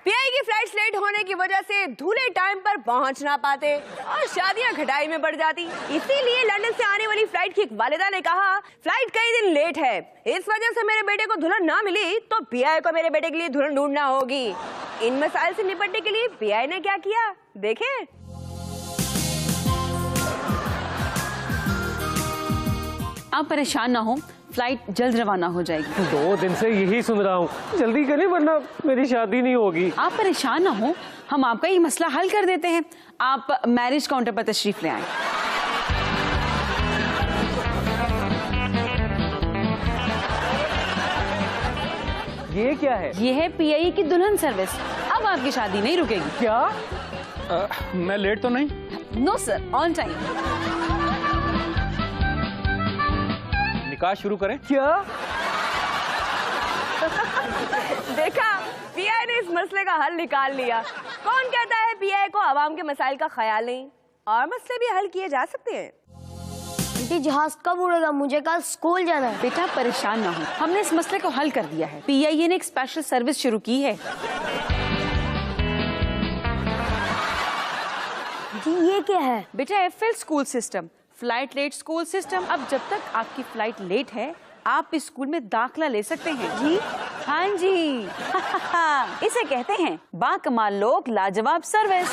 Pi की flights late होने की वजह से दूल्हे टाइम पर पहुंच ना पाते और शादियां घटाई में बढ़ जाती। इसीलिए लंदन से आने वाली फ्लाइट की एक वालिदा ने कहा फ्लाइट कई दिन लेट है, इस वजह से मेरे बेटे को दुल्हन ना मिली तो पीआई को मेरे बेटे के लिए दुल्हन ढूंढना होगी। इन मसाइल से निपटने के लिए पीआई ने क्या किया, देखें। आप परेशान ना हो, फ्लाइट जल्द रवाना हो जाएगी। 2 दिन से यही सुन रहा हूँ, जल्दी करें वरना मेरी शादी नहीं होगी। आप परेशान ना हो, हम आपका ये मसला हल कर देते हैं। आप मैरिज काउंटर पर तशरीफ ले आए। ये क्या है? ये है पीआई की दुल्हन सर्विस। अब आपकी शादी नहीं रुकेगी। क्या? मैं लेट तो नहीं? No sir, on time. निकाह शुरू करें? क्या? देखा, पीआई ने इस मसले का हल निकाल लिया। कौन कहता है पीआई को आवाम के मसाइल का ख्याल नहीं, और मसले भी हल किए जा सकते हैं। आंटी जहाज कब उड़ेगा, मुझे कल स्कूल जाना है। बेटा परेशान ना हो, हमने इस मसले को हल कर दिया है। पीआई ने एक स्पेशल सर्विस शुरू की है। जी ये क्या है? बेटा F L school system, flight late school system. अब जब तक आपकी फ्लाइट लेट है आप इस स्कूल में दाखिला ले सकते हैं। जी हाँ जी। इसे कहते हैं बाकमाल लोग लाजवाब सर्विस।